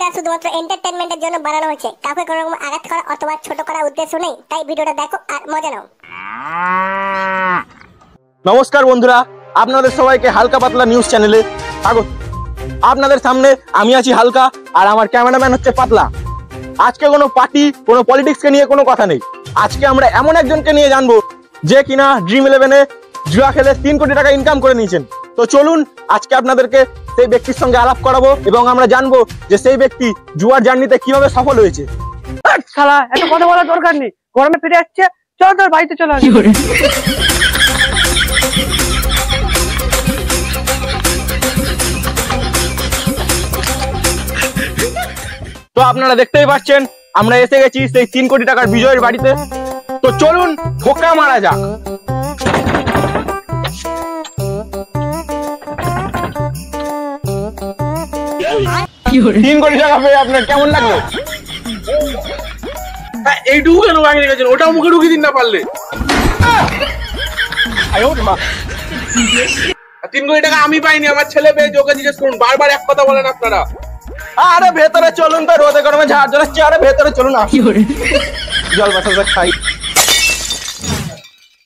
ভিডিওটা শুধুমাত্র এন্টারটেইনমেন্টের জন্য বানানো হয়েছে। কাউকে কোনো রকম আঘাত করা অথবা ছোট করার উদ্দেশ্য নেই, তাই ভিডিওটা দেখো আর মজা নাও। নমস্কার বন্ধুরা, আপনাদের সবাইকে হালকা পাতলা নিউজ চ্যানেলে স্বাগত। আপনাদের সামনে আমি আছি হালকা আর আমার ক্যামেরাম্যান হচ্ছে পাতলা। আজকে কোনো পার্টি কোনো পলিটিক্সকে নিয়ে কোনো কথা নেই। আজকে আমরা এমন একজনকে নিয়ে জানবো যে কিনা ড্রিম11-এ জুয়া খেলে 3 কোটি টাকা ইনকাম করে নিয়েছেন। তো চলুন আজকে আপনাদেরকে সেই ব্যক্তির সঙ্গে আলাপ করাবো এবং আমরা জানবো যে সেই ব্যক্তি জুয়ার জার্নিতে কিভাবে সফল হয়েছে। শালা এত কথা বলার দরকার নেই, গরমে ফিরে যাচ্ছে, চল তোর বাড়িতে চলে আসি। তো আপনারা দেখতেই পাচ্ছেন আমরা এসে গেছি সেই 3 কোটি টাকার বিজয়ের বাড়িতে। তো চলুন ঠোকা মারা যাক। কি হলো? 3 কোটি টাকা পেয়ে আপনার কেমন লাগলো? এইটুকু কেন বাকি রেখেছেন? ওটাও মুখে ঢুকিয়ে দিন না পারলে। 3 কোটি টাকা আমি পাইনি, আমার ছেলে পেয়েছে, ওকে জিজ্ঞেস করুন। বারবার এক কথা বলেন আপনারা। আরে ভেতরে চলুন, তো রোদে গরমে ঝাড় জ্বলাচ্ছে। আরে ভেতরে চলুন, জল বাসা খাই।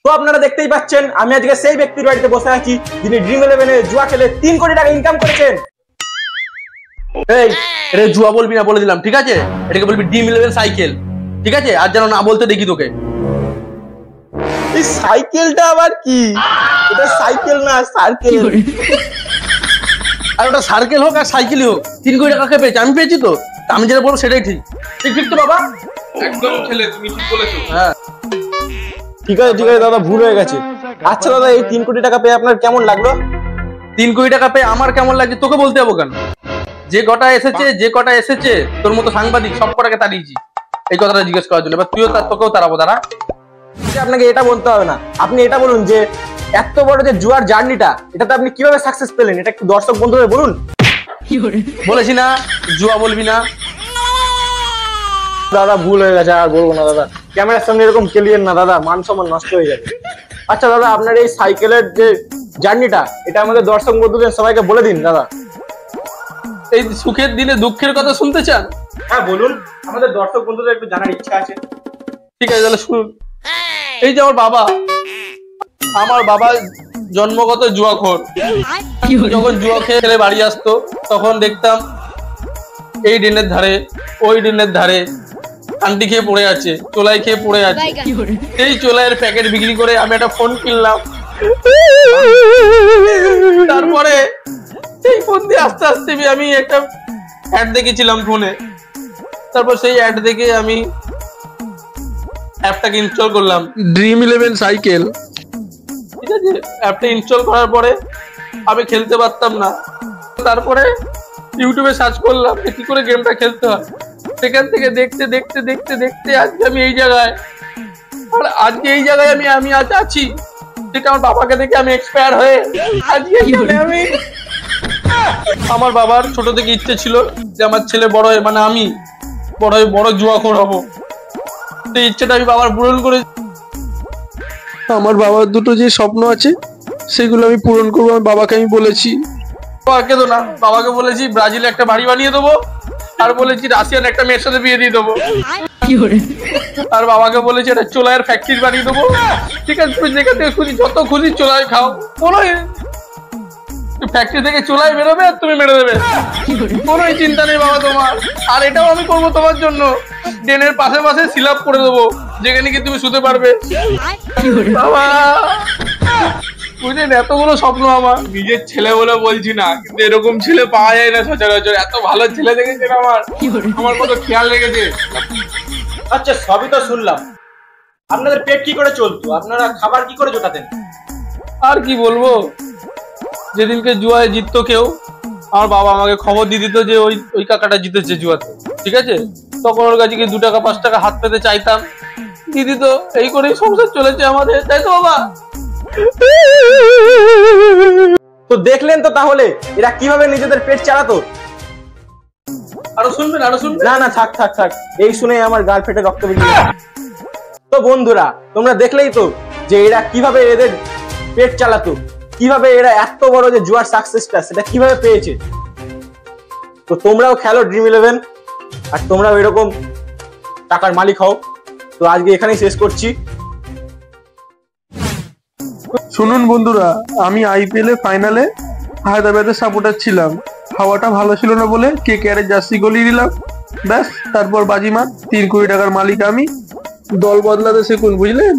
তো আপনারা দেখতেই পাচ্ছেন আমি আজকে সেই ব্যক্তির বাড়িতে বসে আছি যিনি ড্রিম11-এ জুয়া খেলে 3 কোটি টাকা ইনকাম করেছেন। এই এটা জুয়া বলবি না বলে দিলাম, ঠিক আছে? এটাকে বলবি ড্রিম11 সাইকেল, ঠিক আছে? আর যেন না বলতে দেখি তোকে। এই সাইকেলটা আবার কি? এটা সাইকেল না, সার্কেল। আর ওটা সার্কেল হোক আর সাইকেলই হোক, 3 কোটি টাকা পেয়েছি, আমি পেয়েছি। তো আমি যেটা বলবো সেটাই ঠিক। ঠিক ঠিক তো বাবা? একদম ছেলে, তুমি ঠিক বলেছো। হ্যাঁ ঠিক আছে ঠিক আছে দাদা, ভুল হয়ে গেছে। আচ্ছা দাদা, এই 3 কোটি টাকা পেয়ে আপনার কেমন লাগলো? 3 কোটি টাকা পেয়ে আমার কেমন লাগছে তোকে বলতে যাবো কেন? যে কটা এসেছে তোর মতো সাংবাদিক সব কটাকে তাড়িয়েছি এই কথাটা জিজ্ঞেস করার জন্য। এবার তোকেও তাড়াবো, দাঁড়া। আপনাকে এটা বলতে হবে না, আপনি এটা বলুন যে এত বড় যে জুয়ার জার্নিটা, এটাতে আপনি কিভাবে সাকসেস পেলেন, এটা একটু দর্শক বন্ধুদের বলুন। বলেছি না জুয়া বলবি না। দাদা ভুল হয়ে গেছে, আর বলবো না দাদা। ক্যামেরার সামনে এরকম খেলিয়েন না দাদা, মান সম্মান নষ্ট হয়ে যাবে। আচ্ছা দাদা, আপনার এই সাইকেলের যে জার্নিটা, এটা আমাদের দর্শক বন্ধুদের সবাইকে বলে দিন দাদা। এই সুখের দিনে দুঃখের কথা শুনতে চান? হ্যাঁ বলুন, আমাদের দর্শক বন্ধুদের একটু জানার ইচ্ছা আছে। ঠিক আছে তাহলে শুনুন। এই যে আমার বাবা জন্মগত জুয়াখোর। যখন জুয়া খেলে বাড়ি আসতো তখন দেখতাম এই ড্রেনের ধারে ওই ড্রেনের ধারে আন্টি খেয়ে পড়ে আছে, চোলাই খেয়ে পড়ে আছে। এই চোলাইয়ের প্যাকেট বিক্রি করে আমি একটা ফোন কিনলাম। তারপরে এই ফোন দিয়ে আস্তে আস্তে আমি একটা অ্যাড দেখেছিলাম ফোনে। তারপর সেই অ্যাড দেখে আমি অ্যাপটাকে ইনস্টল করলাম, ড্রিম11 সাইকেল। ঠিক আছে, অ্যাপটা ইনস্টল করার পরে আমি খেলতে পারতাম না। তারপরে ইউটিউবে সার্চ করলাম কি করে গেমটা খেলতে হয়। সেখান থেকে দেখতে দেখতে দেখতে দেখতে আজকে আমি এই জায়গায়। আর আজকে এই জায়গায় আমি আজ আছি, সেটা আমার বাবাকে দেখে আমি এক্সপায়ার হয়ে আজকে আমি। আমার বাবার ছোট থেকে ইচ্ছে ছিল যে আমার ছেলে বড় হয়ে, মানে আমি বড় জুয়াখোর হব। সেই ইচ্ছেটা আমি বাবার পূরণ করে। আমার বাবার দুটো যে স্বপ্ন আছে সেগুলো আমি পূরণ করবো। আমি বাবাকে বলেছি, বাবাকে তো না, বাবাকে বলেছি ব্রাজিলে একটা বাড়ি বানিয়ে দেবো, আর বলেছি রাশিয়ান একটা মেয়ের সাথে বিয়ে দিয়ে দেবো, আর বাবাকে বলেছি একটা চোলাইয়ের ফ্যাক্টরি বানিয়ে দেবো। ঠিক আছে, তুমি যেখান থেকে খুশি যত খুশি চোলাই খাও, কোনো ফ্যাক্টরি থেকে চোলাই বেরোবে আর তুমি মেরে দেবে, কোনো চিন্তা নেই বাবা তোমার। আর এটাও আমি করবো তোমার জন্য, ড্রেনের পাশে পাশে সিলাপ করে দেবো যেখানে কি তুমি শুতে পারবে। বাবা বুঝলেন, এতগুলো স্বপ্ন আমার। নিজের ছেলে বলে বলছি না, কিন্তু এরকম ছেলে পাওয়া যায় না সচরাচর। এত ভালো ছেলে দেখেছেন আমার কত খেয়াল রেখেছে। আচ্ছা সবই তো শুনলাম, আপনাদের পেট কি করে চলতো, আপনারা খাবার কি করে জোটাতেন? আর কি বলবো, যেদিনকে জুয়ায় জিততো কেউ, আমার বাবা আমাকে খবর দিয়ে দিত যে ওই কাকাটা জিতেছে জুয়াতে। ঠিক আছে, তখন ওর কাছে 2 টাকা 5 টাকা হাত পেতে চাইতাম, দিয়ে দিত। এই করেই সংসার চলেছে আমাদের, তাই তো বাবা? তো দেখলেন তো তাহলে এরা কিভাবে নিজেদের পেট চালাতো। আরো শুনবেন? না না, থাক থাক থাক, এই শুনে আমার গাল ফেটে রক্ত বেরিয়ে গেল। তো বন্ধুরা, তোমরা দেখলেই তো যে এরা কিভাবে এদের পেট চালাতো, কিভাবে এরা এত বড় যে জুয়ার সাকসেসটা সেটা কিভাবে পেয়েছে। তো তোমরাও খেলো ড্রিম11। আর তোমরাও এরকম টাকার মালিক হও। তো আজকে এখানেই শেষ করছি। শুনুন বন্ধুরা, আমি আইপিএল এ ফাইনালে হায়দ্রাবাদের সাপোর্টার ছিলাম। হাওয়াটা ভালো ছিল না বলে কেকেআর জার্সি গলিয়ে দিলাম। ব্যাস, তারপর বাজিমাত 3 কোটি টাকার মালিক আমি। দল বদলাতে শিখুন, বুঝলেন?